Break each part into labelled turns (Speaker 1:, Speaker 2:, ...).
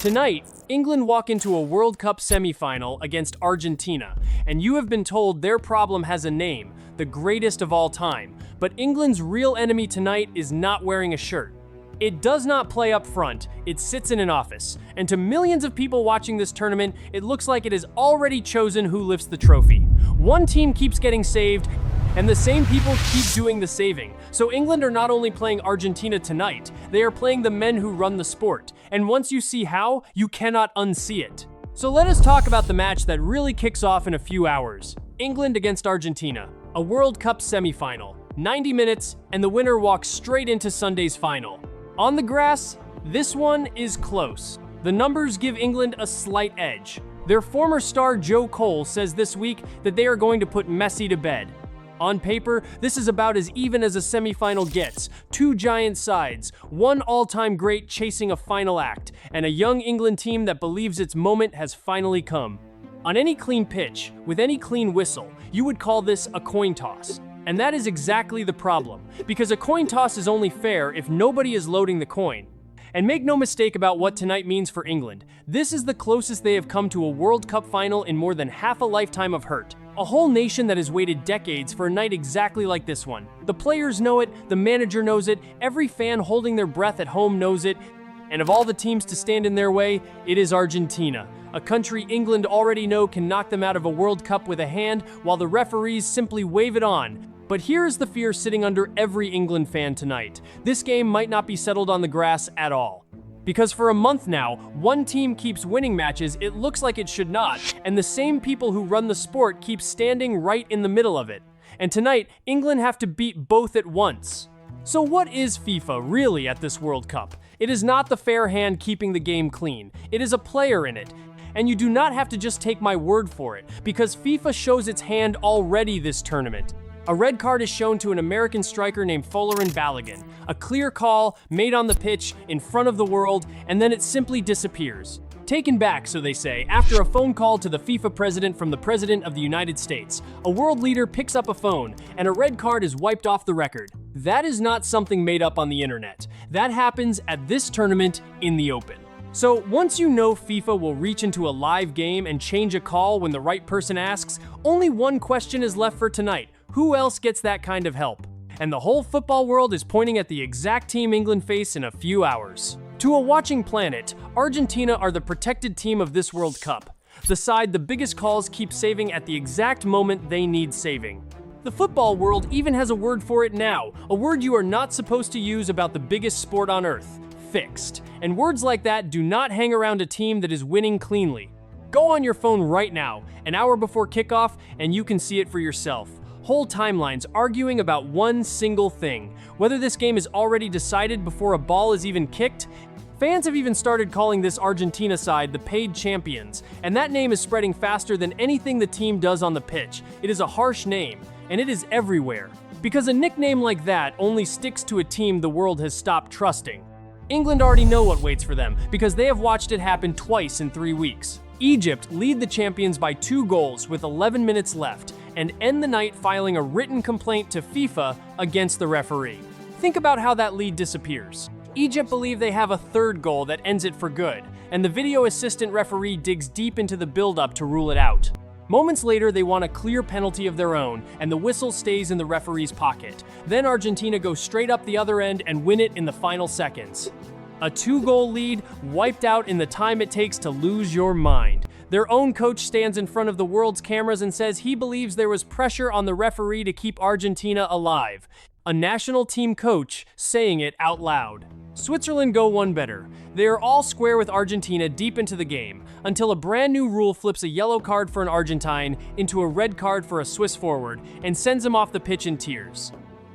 Speaker 1: Tonight, England walk into a World Cup semi-final against Argentina, and you have been told their problem has a name, the greatest of all time. But England's real enemy tonight is not wearing a shirt. It does not play up front, it sits in an office. And to millions of people watching this tournament, it looks like it has already chosen who lifts the trophy. One team keeps getting saved, and the same people keep doing the saving. So England are not only playing Argentina tonight, they are playing the men who run the sport. And once you see how, you cannot unsee it. So let us talk about the match that really kicks off in a few hours. England against Argentina, a World Cup semi-final. 90 minutes, and the winner walks straight into Sunday's final. On the grass, this one is close. The numbers give England a slight edge. Their former star Joe Cole says this week that they are going to put Messi to bed. On paper, this is about as even as a semi-final gets. Two giant sides, one all-time great chasing a final act, and a young England team that believes its moment has finally come. On any clean pitch, with any clean whistle, you would call this a coin toss. And that is exactly the problem, because a coin toss is only fair if nobody is loading the coin. And make no mistake about what tonight means for England. This is the closest they have come to a World Cup final in more than half a lifetime of hurt. A whole nation that has waited decades for a night exactly like this one. The players know it, the manager knows it, every fan holding their breath at home knows it. And of all the teams to stand in their way, it is Argentina. A country England already know can knock them out of a World Cup with a hand, while the referees simply wave it on. But here is the fear sitting under every England fan tonight. This game might not be settled on the grass at all. Because for a month now, one team keeps winning matches it looks like it should not, and the same people who run the sport keep standing right in the middle of it. And tonight, England have to beat both at once. So what is FIFA really at this World Cup? It is not the fair hand keeping the game clean. It is a player in it. And you do not have to just take my word for it, because FIFA shows its hand already this tournament. A red card is shown to an American striker named Folarin Balogun. A clear call, made on the pitch, in front of the world, and then it simply disappears. Taken back, so they say, after a phone call to the FIFA president from the President of the United States. A world leader picks up a phone, and a red card is wiped off the record. That is not something made up on the internet. That happens at this tournament in the open. So once you know FIFA will reach into a live game and change a call when the right person asks, only one question is left for tonight. Who else gets that kind of help? And the whole football world is pointing at the exact team England face in a few hours. To a watching planet, Argentina are the protected team of this World Cup. The side the biggest calls keep saving at the exact moment they need saving. The football world even has a word for it now, a word you are not supposed to use about the biggest sport on earth: fixed. And words like that do not hang around a team that is winning cleanly. Go on your phone right now, an hour before kickoff, and you can see it for yourself. Whole timelines arguing about one single thing, whether this game is already decided before a ball is even kicked. Fans have even started calling this Argentina side the paid champions, and that name is spreading faster than anything the team does on the pitch. It is a harsh name, and it is everywhere, because a nickname like that only sticks to a team the world has stopped trusting. England already know what waits for them, because they have watched it happen twice in 3 weeks. Egypt lead the champions by 2 goals with 11 minutes left, and end the night filing a written complaint to FIFA against the referee. Think about how that lead disappears. Egypt believe they have a third goal that ends it for good, and the video assistant referee digs deep into the build-up to rule it out. Moments later, they want a clear penalty of their own, and the whistle stays in the referee's pocket. Then Argentina goes straight up the other end and win it in the final seconds. A 2-goal lead wiped out in the time it takes to lose your mind. Their own coach stands in front of the world's cameras and says he believes there was pressure on the referee to keep Argentina alive. A national team coach saying it out loud. Switzerland go one better. They are all square with Argentina deep into the game, until a brand new rule flips a yellow card for an Argentine into a red card for a Swiss forward and sends him off the pitch in tears.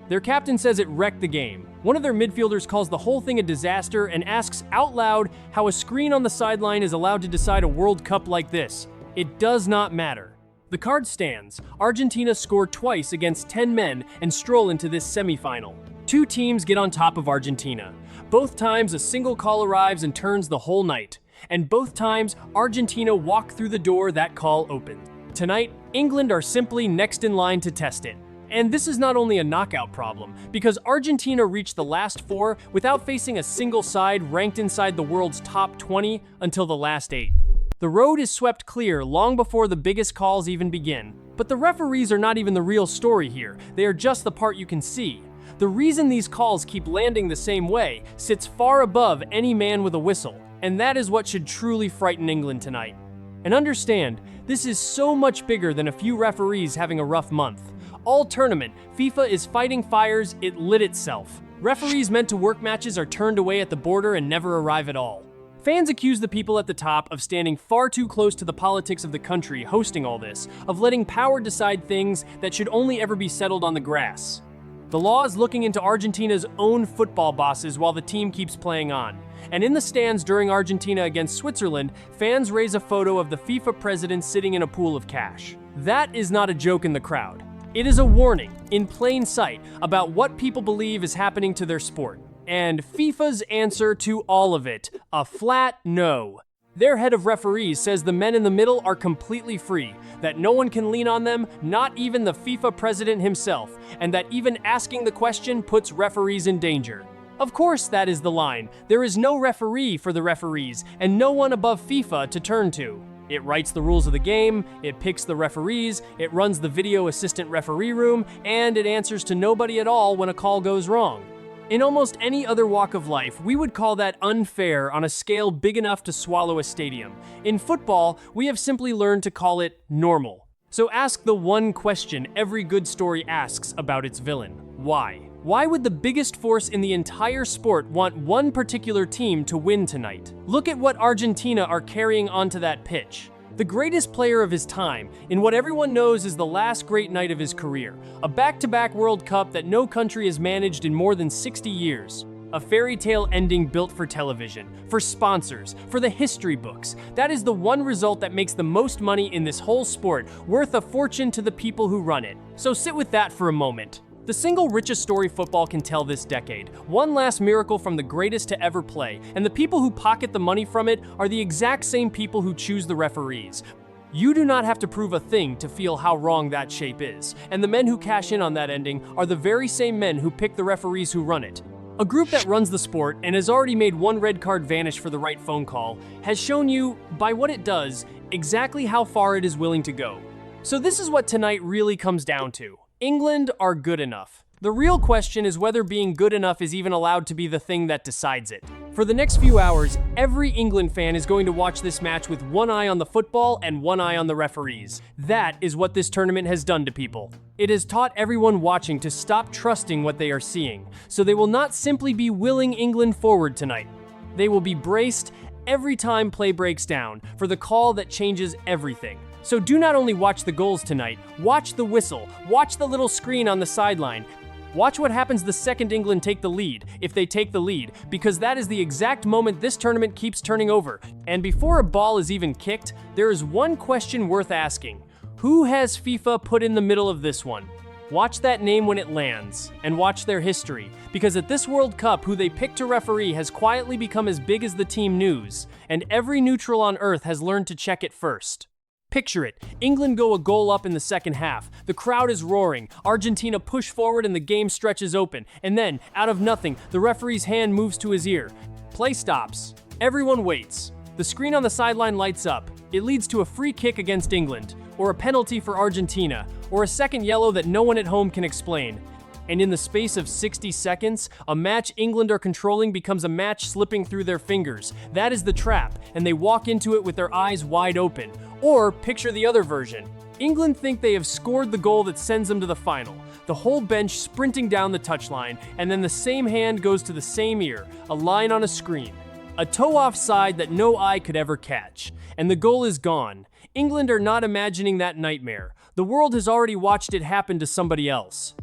Speaker 1: Their captain says it wrecked the game. One of their midfielders calls the whole thing a disaster and asks out loud how a screen on the sideline is allowed to decide a World Cup like this. It does not matter. The card stands. Argentina score twice against 10 men and stroll into this semi-final. 2 teams get on top of Argentina. Both times a single call arrives and turns the whole night. And both times Argentina walk through the door that call opened. Tonight, England are simply next in line to test it. And this is not only a knockout problem, because Argentina reached the last 4 without facing a single side ranked inside the world's top 20 until the last 8. The road is swept clear long before the biggest calls even begin. But the referees are not even the real story here, they are just the part you can see. The reason these calls keep landing the same way sits far above any man with a whistle, and that is what should truly frighten England tonight. And understand, this is so much bigger than a few referees having a rough month. All tournament, FIFA is fighting fires it lit itself. Referees meant to work matches are turned away at the border and never arrive at all. Fans accuse the people at the top of standing far too close to the politics of the country hosting all this, of letting power decide things that should only ever be settled on the grass. The law is looking into Argentina's own football bosses while the team keeps playing on. And in the stands during Argentina against Switzerland, fans raise a photo of the FIFA president sitting in a pool of cash. That is not a joke in the crowd. It is a warning, in plain sight, about what people believe is happening to their sport. And FIFA's answer to all of it, a flat no. Their head of referees says the men in the middle are completely free, that no one can lean on them, not even the FIFA president himself, and that even asking the question puts referees in danger. Of course, that is the line. There is no referee for the referees, and no one above FIFA to turn to. It writes the rules of the game, it picks the referees, it runs the video assistant referee room, and it answers to nobody at all when a call goes wrong. In almost any other walk of life, we would call that unfair on a scale big enough to swallow a stadium. In football, we have simply learned to call it normal. So ask the one question every good story asks about its villain. Why? Why would the biggest force in the entire sport want one particular team to win tonight? Look at what Argentina are carrying onto that pitch. The greatest player of his time, in what everyone knows is the last great night of his career, a back-to-back World Cup that no country has managed in more than 60 years. A fairy tale ending built for television, for sponsors, for the history books. That is the one result that makes the most money in this whole sport, worth a fortune to the people who run it. So sit with that for a moment. The single richest story football can tell this decade, one last miracle from the greatest to ever play, and the people who pocket the money from it are the exact same people who choose the referees. You do not have to prove a thing to feel how wrong that shape is, and the men who cash in on that ending are the very same men who pick the referees who run it. A group that runs the sport and has already made one red card vanish for the right phone call has shown you, by what it does, exactly how far it is willing to go. So this is what tonight really comes down to. England are good enough. The real question is whether being good enough is even allowed to be the thing that decides it. For the next few hours, every England fan is going to watch this match with one eye on the football and one eye on the referees. That is what this tournament has done to people. It has taught everyone watching to stop trusting what they are seeing, so they will not simply be willing England forward tonight. They will be braced every time play breaks down for the call that changes everything. So do not only watch the goals tonight, watch the whistle, watch the little screen on the sideline. Watch what happens the second England take the lead, if they take the lead, because that is the exact moment this tournament keeps turning over. And before a ball is even kicked, there is one question worth asking. Who has FIFA put in the middle of this one? Watch that name when it lands, and watch their history, because at this World Cup, who they picked to referee has quietly become as big as the team news, and every neutral on earth has learned to check it first. Picture it. England go a goal up in the second half. The crowd is roaring. Argentina push forward and the game stretches open. And then, out of nothing, the referee's hand moves to his ear. Play stops. Everyone waits. The screen on the sideline lights up. It leads to a free kick against England, or a penalty for Argentina, or a second yellow that no one at home can explain. And in the space of 60 seconds, a match England are controlling becomes a match slipping through their fingers. That is the trap, and they walk into it with their eyes wide open. Or picture the other version. England think they have scored the goal that sends them to the final. The whole bench sprinting down the touchline, and then the same hand goes to the same ear, a line on a screen. A toe offside that no eye could ever catch. And the goal is gone. England are not imagining that nightmare. The world has already watched it happen to somebody else.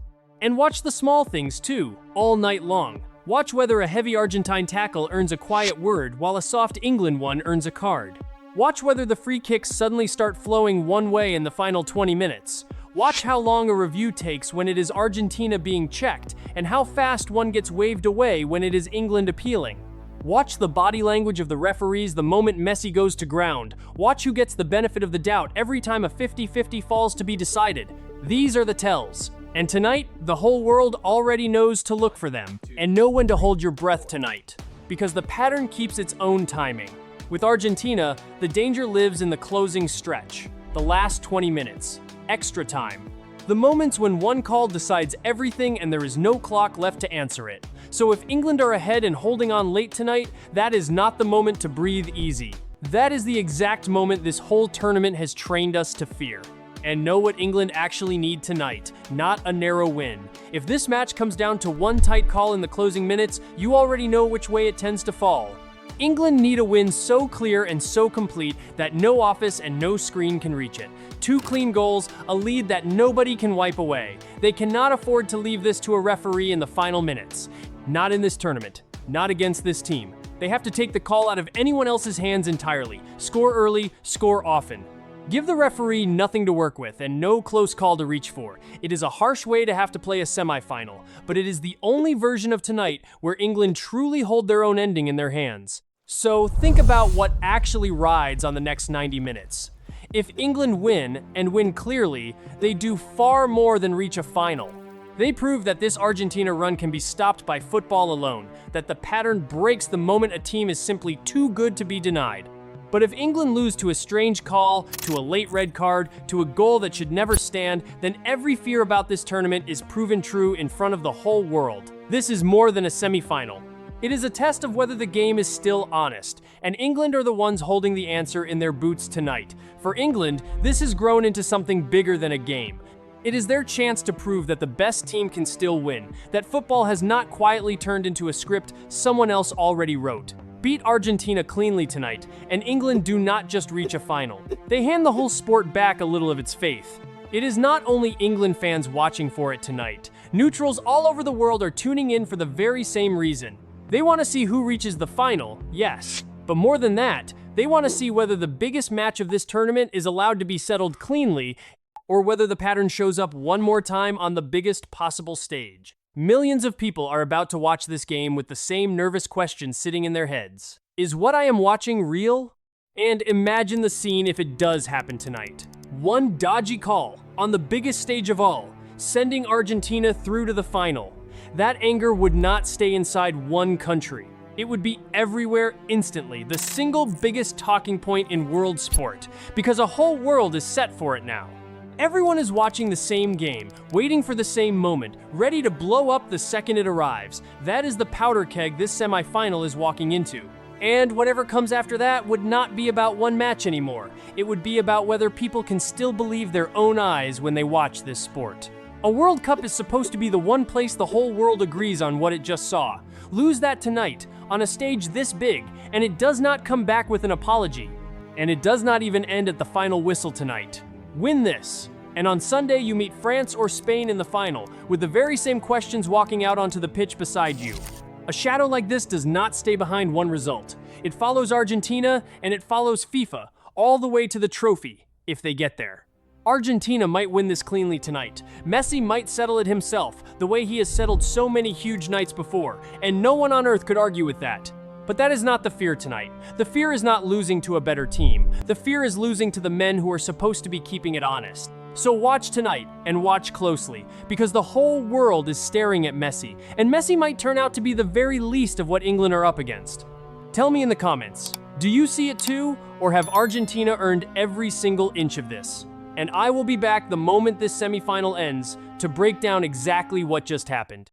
Speaker 1: And watch the small things too, all night long. Watch whether a heavy Argentine tackle earns a quiet word while a soft England one earns a card. Watch whether the free kicks suddenly start flowing one way in the final 20 minutes. Watch how long a review takes when it is Argentina being checked, and how fast one gets waved away when it is England appealing. Watch the body language of the referees the moment Messi goes to ground. Watch who gets the benefit of the doubt every time a 50-50 falls to be decided. These are the tells. And tonight, the whole world already knows to look for them and know when to hold your breath tonight, because the pattern keeps its own timing. With Argentina, the danger lives in the closing stretch, the last 20 minutes, extra time. The moments when one call decides everything and there is no clock left to answer it. So if England are ahead and holding on late tonight, that is not the moment to breathe easy. That is the exact moment this whole tournament has trained us to fear. And know what England actually need tonight, not a narrow win. If this match comes down to one tight call in the closing minutes, you already know which way it tends to fall. England need a win so clear and so complete that no office and no screen can reach it. 2 clean goals, a lead that nobody can wipe away. They cannot afford to leave this to a referee in the final minutes. Not in this tournament, not against this team. They have to take the call out of anyone else's hands entirely. Score early, score often. Give the referee nothing to work with and no close call to reach for. It is a harsh way to have to play a semifinal, but it is the only version of tonight where England truly hold their own ending in their hands. So think about what actually rides on the next 90 minutes. If England win, and win clearly, they do far more than reach a final. They prove that this Argentina run can be stopped by football alone, that the pattern breaks the moment a team is simply too good to be denied. But if England lose to a strange call, to a late red card, to a goal that should never stand, then every fear about this tournament is proven true in front of the whole world. This is more than a semifinal. It is a test of whether the game is still honest, and England are the ones holding the answer in their boots tonight. For England, this has grown into something bigger than a game. It is their chance to prove that the best team can still win, that football has not quietly turned into a script someone else already wrote. Beat Argentina cleanly tonight, and England do not just reach a final. They hand the whole sport back a little of its faith. It is not only England fans watching for it tonight. Neutrals all over the world are tuning in for the very same reason. They want to see who reaches the final, yes. But more than that, they want to see whether the biggest match of this tournament is allowed to be settled cleanly, or whether the pattern shows up one more time on the biggest possible stage. Millions of people are about to watch this game with the same nervous question sitting in their heads. Is what I am watching real? And imagine the scene if it does happen tonight. One dodgy call, on the biggest stage of all, sending Argentina through to the final. That anger would not stay inside one country. It would be everywhere instantly, the single biggest talking point in world sport, because a whole world is set for it now. Everyone is watching the same game, waiting for the same moment, ready to blow up the second it arrives. That is the powder keg this semifinal is walking into. And whatever comes after that would not be about one match anymore. It would be about whether people can still believe their own eyes when they watch this sport. A World Cup is supposed to be the one place the whole world agrees on what it just saw. Lose that tonight, on a stage this big, and it does not come back with an apology. And it does not even end at the final whistle tonight. Win this, and on Sunday you meet France or Spain in the final, with the very same questions walking out onto the pitch beside you. A shadow like this does not stay behind one result. It follows Argentina, and it follows FIFA, all the way to the trophy, if they get there. Argentina might win this cleanly tonight. Messi might settle it himself, the way he has settled so many huge nights before, and no one on earth could argue with that. But that is not the fear tonight. The fear is not losing to a better team. The fear is losing to the men who are supposed to be keeping it honest. So watch tonight, and watch closely, because the whole world is staring at Messi, and Messi might turn out to be the very least of what England are up against. Tell me in the comments, do you see it too, or have Argentina earned every single inch of this? And I will be back the moment this semifinal ends to break down exactly what just happened.